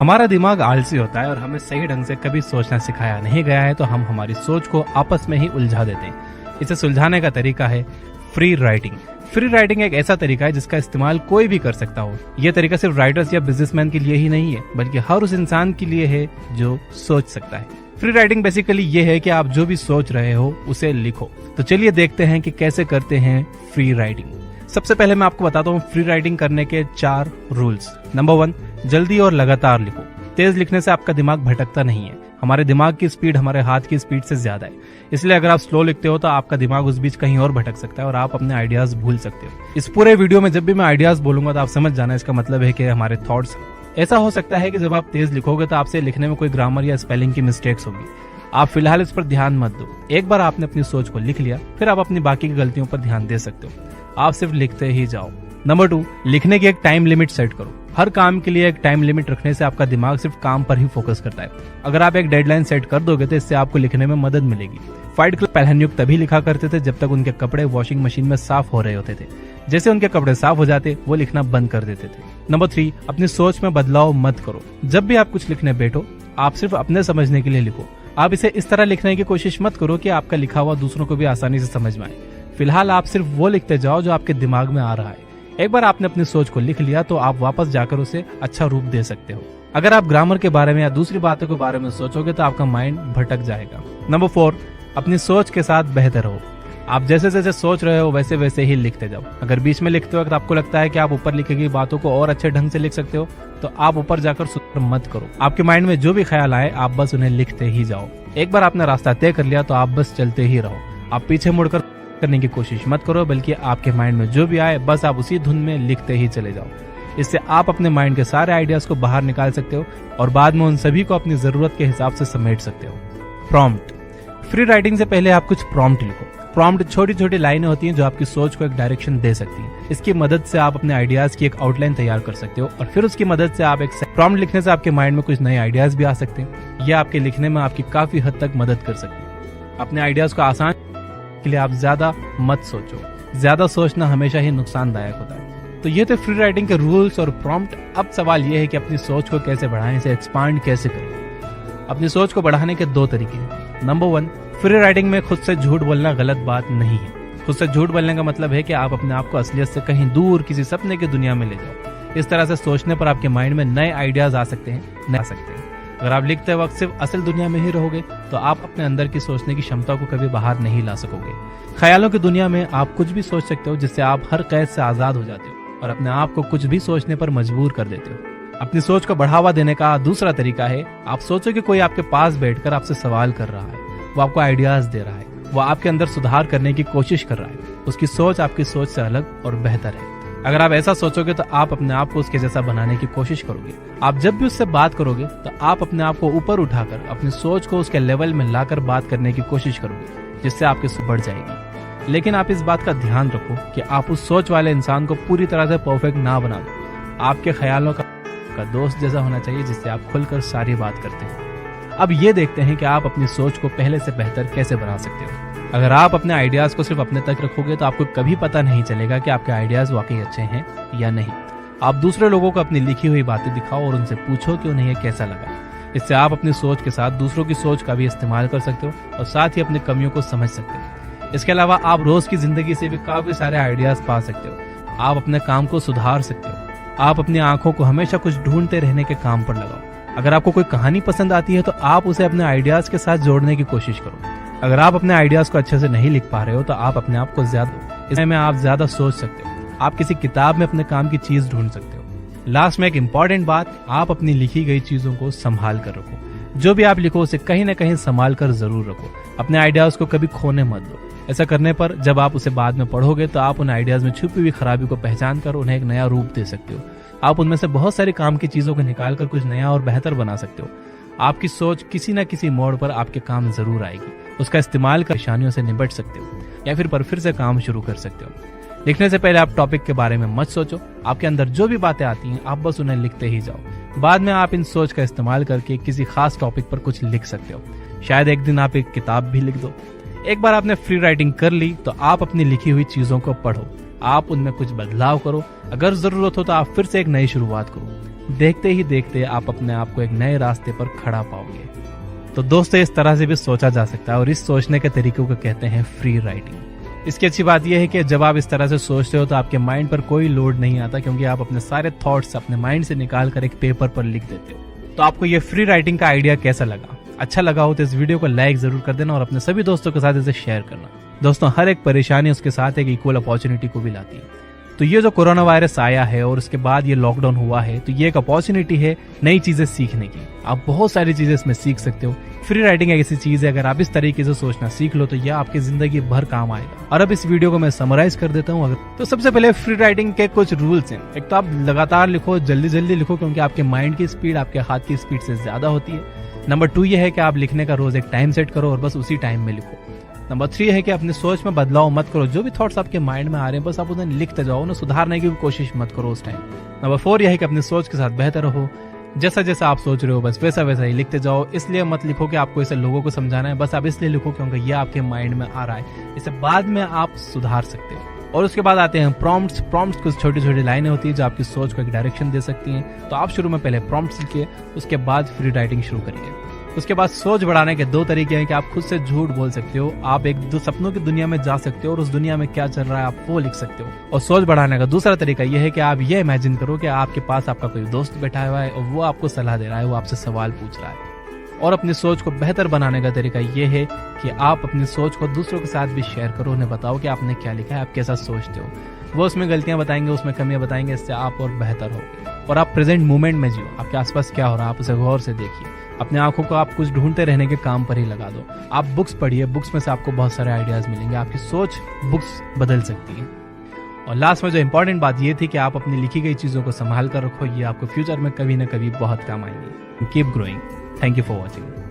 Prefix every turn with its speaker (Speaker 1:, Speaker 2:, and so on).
Speaker 1: हमारा दिमाग आलसी होता है और हमें सही ढंग से कभी सोचना सिखाया नहीं गया है, तो हम हमारी सोच को आपस में ही उलझा देते हैं। इसे सुलझाने का तरीका है फ्री राइटिंग। फ्री राइटिंग एक ऐसा तरीका है जिसका इस्तेमाल कोई भी कर सकता हो। यह तरीका सिर्फ राइटर्स या बिजनेसमैन के लिए ही नहीं है, बल्कि हर उस इंसान के लिए है जो सोच सकता है। फ्री राइटिंग बेसिकली ये है कि आप जो भी सोच रहे हो उसे लिखो। तो चलिए देखते हैं कि कैसे करते हैं फ्री राइटिंग। सबसे पहले मैं आपको बताता हूँ फ्री राइटिंग करने के 4 रूल्स। नंबर 1, जल्दी और लगातार लिखो। तेज लिखने से आपका दिमाग भटकता नहीं है। हमारे दिमाग की स्पीड हमारे हाथ की स्पीड से ज्यादा है, इसलिए अगर आप स्लो लिखते हो तो आपका दिमाग उस बीच कहीं और भटक सकता है और आप अपने आइडियाज भूल सकते हो। इस पूरे वीडियो में जब भी मैं आइडियाज बोलूंगा तो आप समझ जाना इसका मतलब है कि हमारे थॉट्स। ऐसा हो सकता है कि जब आप तेज लिखोगे तो आपसे लिखने में कोई ग्रामर या स्पेलिंग की मिस्टेक्स होगी। आप फिलहाल इस पर ध्यान मत दो। एक बार आपने अपनी सोच को लिख लिया, फिर आप अपनी बाकी की गलतियों पर ध्यान दे सकते हो। आप सिर्फ लिखते ही जाओ। नंबर 2, लिखने की एक टाइम लिमिट सेट करो। हर काम के लिए एक टाइम लिमिट रखने से आपका दिमाग सिर्फ काम पर ही फोकस करता है। अगर आप एक डेडलाइन सेट कर दोगे तो इससे आपको लिखने में मदद मिलेगी। फाइट क्लब पहलवान युग तभी लिखा करते थे जब तक उनके कपड़े वॉशिंग मशीन में साफ हो रहे होते थे। जैसे उनके कपड़े साफ हो जाते वो लिखना बंद कर देते थे। नंबर 3, अपनी सोच में बदलाव मत करो। जब भी आप कुछ लिखने बैठो, आप सिर्फ अपने समझने के लिए लिखो। आप इसे इस तरह लिखने की कोशिश मत करो कि आपका लिखा हुआ दूसरों को भी आसानी से समझ में आए। फिलहाल आप सिर्फ वो लिखते जाओ जो आपके दिमाग में आ रहा है। एक बार आपने अपनी सोच को लिख लिया तो आप वापस जाकर उसे अच्छा रूप दे सकते हो। अगर आप ग्रामर के बारे में या दूसरी बातों के बारे में सोचोगे तो आपका माइंड भटक जाएगा। नंबर 4, अपनी सोच के साथ बेहतर हो। आप जैसे जैसे सोच रहे हो वैसे वैसे ही लिखते जाओ। अगर बीच में लिखते वक्त आपको लगता है कि आप ऊपर लिखी गई बातों को और अच्छे ढंग से लिख सकते हो तो आप ऊपर जाकर सुधार मत करो। आपके माइंड में जो भी ख्याल आए आप बस उन्हें लिखते ही जाओ। एक बार आपने रास्ता तय कर लिया तो आप बस चलते ही रहो। आप पीछे मुड़कर करने की कोशिश मत करो, बल्कि आपके माइंड में जो भी आए बस आप उसी धुन में लिखते ही चले जाओ। इससे आप अपने माइंड के सारे आइडियाज को बाहर निकाल सकते हो और बाद में उन सभी को अपनी जरूरत के हिसाब से समेट सकते हो। प्रॉम्प्ट। फ्री राइटिंग से पहले आप कुछ प्रॉम्प्ट लिखो। प्रॉम्प्ट छोटी छोटी लाइनें होती हैं जो आपकी सोच को एक डायरेक्शन दे सकती हैं। इसकी मदद से आप अपने आइडियाज की एक आउटलाइन तैयार कर सकते हो और फिर उसकी मदद से आप एक प्रॉम्प्ट लिखने से आपके माइंड में कुछ नए आइडियाज भी आ सकते हैं। यह आपके लिखने में आपकी काफी हद तक मदद कर सकती है। अपने आइडियाज को आसान के लिए आप ज्यादा मत सोचो। ज्यादा सोचना हमेशा ही नुकसानदायक होता है। तो ये थे फ्री राइटिंग के रूल्स और प्रॉम्प्ट। अब सवाल ये है कि अपनी सोच को कैसे बढ़ाएं, इसे एक्सपांड कैसे करें। अपनी सोच को बढ़ाने के 2 तरीके हैं। नंबर 1, फ्री राइटिंग में खुद से झूठ बोलना गलत बात नहीं है। खुद से झूठ बोलने का मतलब है कि आप अपने आप को असलियत से कहीं दूर किसी सपने की दुनिया में ले जाओ। इस तरह से सोचने पर आपके माइंड में नए आइडियाज आ सकते हैं। अगर आप लिखते वक्त सिर्फ असल दुनिया में ही रहोगे तो आप अपने अंदर की सोचने की क्षमता को कभी बाहर नहीं ला सकोगे। ख्यालों की दुनिया में आप कुछ भी सोच सकते हो, जिससे आप हर कैद से आजाद हो जाते हो और अपने आप को कुछ भी सोचने पर मजबूर कर देते हो। अपनी सोच को बढ़ावा देने का दूसरा तरीका है, आप सोचो कि कोई आपके पास बैठकर आपसे सवाल कर रहा है, वो आपको आइडियाज दे रहा है, वो आपके अंदर सुधार करने की कोशिश कर रहा है। उसकी सोच आपकी सोच से अलग और बेहतर है। अगर आप ऐसा सोचोगे तो आप अपने आप को उसके जैसा बनाने की कोशिश करोगे। आप जब भी उससे बात करोगे तो आप अपने आप को ऊपर उठाकर अपनी सोच को उसके लेवल में लाकर बात करने की कोशिश करोगे, जिससे आपकी सोच बढ़ जाएगी। लेकिन आप इस बात का ध्यान रखो कि आप उस सोच वाले इंसान को पूरी तरह से परफेक्ट ना बना दो। आपके ख्यालों का दोस्त जैसा होना चाहिए, जिससे आप खुलकर सारी बात करते हैं। अब ये देखते हैं कि आप अपनी सोच को पहले से बेहतर कैसे बना सकते हो। अगर आप अपने आइडियाज को सिर्फ अपने तक रखोगे तो आपको कभी पता नहीं चलेगा कि आपके आइडियाज वाकई अच्छे हैं या नहीं। आप दूसरे लोगों को अपनी लिखी हुई बातें दिखाओ और उनसे पूछो कि उन्हें ये कैसा लगा। इससे आप अपनी सोच के साथ दूसरों की सोच का भी इस्तेमाल कर सकते हो और साथ ही अपनी कमियों को समझ सकते हो। इसके अलावा आप रोज की जिंदगी से भी काफी सारे आइडियाज पा सकते हो। आप अपने काम को सुधार सकते हो। आप अपनी आंखों को हमेशा कुछ ढूंढते रहने के काम पर लगाओ। अगर आपको कोई कहानी पसंद आती है तो आप उसे अपने आइडियाज के साथ जोड़ने की कोशिश करो। अगर आप अपने आइडियाज को अच्छे से नहीं लिख पा रहे हो तो आप अपने आप को इसमें आप ज्यादा सोच सकते हो। आप किसी किताब में अपने काम की चीज ढूंढ सकते हो। लास्ट में एक इम्पॉर्टेंट बात, आप अपनी लिखी गई चीजों को संभाल कर रखो। जो भी आप लिखो उसे कहीं ना कहीं संभाल कर जरूर रखो। अपने आइडियाज को कभी खोने मत दो। ऐसा करने पर जब आप उसे बाद में पढ़ोगे तो आप उन आइडियाज में छुपी हुई खराबी को पहचान कर उन्हें एक नया रूप दे सकते हो। आप उनमें से बहुत सारे काम की चीजों को निकाल कर कुछ नया और बेहतर बना सकते हो। आपकी सोच किसी न किसी मोड़ पर आपके काम जरूर आएगी। उसका इस्तेमाल कर परेशानियों से निपट सकते हो या फिर से काम शुरू कर सकते हो। लिखने से पहले आप टॉपिक के बारे में मत सोचो। आपके अंदर जो भी बातें आती हैं आप बस उन्हें लिखते ही जाओ। बाद में आप इन सोच का इस्तेमाल करके किसी खास टॉपिक पर कुछ लिख सकते हो। शायद एक दिन आप एक किताब भी लिख दो। एक बार आपने फ्री राइटिंग कर ली तो आप अपनी लिखी हुई चीजों को पढ़ो। आप उनमें कुछ बदलाव करो। अगर जरूरत हो तो आप फिर से एक नई शुरुआत करो। देखते ही देखते आप अपने आप को एक नए रास्ते पर खड़ा पाओगे। तो दोस्तों, इस तरह से भी सोचा जा सकता है और इस सोचने के तरीकों को कहते हैं फ्री राइटिंग। इसकी अच्छी बात यह है कि जब आप इस तरह से सोचते हो तो आपके माइंड पर कोई लोड नहीं आता, क्योंकि आप अपने सारे थॉट्स अपने माइंड से निकाल कर एक पेपर पर लिख देते हो। तो आपको ये फ्री राइटिंग का आइडिया कैसा लगा? अच्छा लगा हो तो इस वीडियो को लाइक जरूर कर देना और अपने सभी दोस्तों के साथ इसे शेयर करना। दोस्तों, हर एक परेशानी उसके साथ एक इक्वल अपॉर्चुनिटी को भी लाती है। तो ये जो कोरोना वायरस आया है और उसके बाद ये लॉकडाउन हुआ है, तो ये एक अपॉर्चुनिटी है नई चीजें सीखने की। आप बहुत सारी चीजें इसमें सीख सकते हो। फ्री राइटिंग एक ऐसी चीज है, अगर आप इस तरीके से सोचना सीख लो तो यह आपकी जिंदगी भर काम आएगा। और अब इस वीडियो को मैं समराइज कर देता हूँ। तो सबसे पहले फ्री राइटिंग के कुछ रूल्स हैं। एक तो आप लगातार लिखो, जल्दी जल्दी लिखो, क्योंकि आपके माइंड की स्पीड आपके हाथ की स्पीड से ज्यादा होती है। नंबर 2 ये है कि आप लिखने का रोज एक टाइम सेट करो और बस उसी टाइम में लिखो। नंबर 3 है कि अपनी सोच में बदलाव मत करो। जो भी थॉट्स आपके माइंड में आ रहे हैं बस आप उन्हें लिखते जाओ, उन्हें सुधारने की भी कोशिश मत करो उस टाइम। नंबर 4 यह है कि अपनी सोच के साथ बेहतर रहो। जैसा जैसा आप सोच रहे हो बस वैसा वैसा ही लिखते जाओ। इसलिए मत लिखो कि आपको इसे लोगों को समझाना है, बस आप इसलिए लिखो क्योंकि ये आपके माइंड में आ रहा है। इसे बाद में आप सुधार सकते हो। और उसके बाद आते हैं प्रॉम्प्ट्स। प्रॉम्प्ट्स कुछ छोटी छोटी लाइनें होती है जो आपकी सोच को एक डायरेक्शन दे सकती हैं। तो आप शुरू में पहले प्रॉम्प्ट्स लिखिए, उसके बाद फ्री राइटिंग शुरू करिए। उसके बाद सोच बढ़ाने के 2 तरीके हैं कि आप खुद से झूठ बोल सकते हो। आप एक दो सपनों की दुनिया में जा सकते हो और उस दुनिया में क्या चल रहा है आप वो लिख सकते हो। और सोच बढ़ाने का दूसरा तरीका यह है कि आप ये इमेजिन करो कि आपके पास आपका कोई दोस्त बैठा हुआ है और वो आपको सलाह दे रहा है, वो आपसे सवाल पूछ रहा है। और अपनी सोच को बेहतर बनाने का तरीका यह है कि आप अपनी सोच को दूसरों के साथ भी शेयर करो। उन्हें बताओ कि आपने क्या लिखा है, आप कैसा सोचते हो। वो उसमें गलतियां बताएंगे, उसमें कमियां बताएंगे, इससे आप और बेहतर होगे। और आप प्रेजेंट मोमेंट में जियो। आपके आसपास क्या हो रहा है आप उसे गौर से देखिए। अपने आंखों को आप कुछ ढूंढते रहने के काम पर ही लगा दो। आप बुक्स पढ़िए, बुक्स में से आपको बहुत सारे आइडियाज मिलेंगे। आपकी सोच बुक्स बदल सकती है। और लास्ट में जो इंपॉर्टेंट बात ये थी कि आप अपनी लिखी गई चीजों को संभाल कर रखो। ये आपको फ्यूचर में कभी ना कभी बहुत काम आएंगी। Keep growing. Thank you for watching.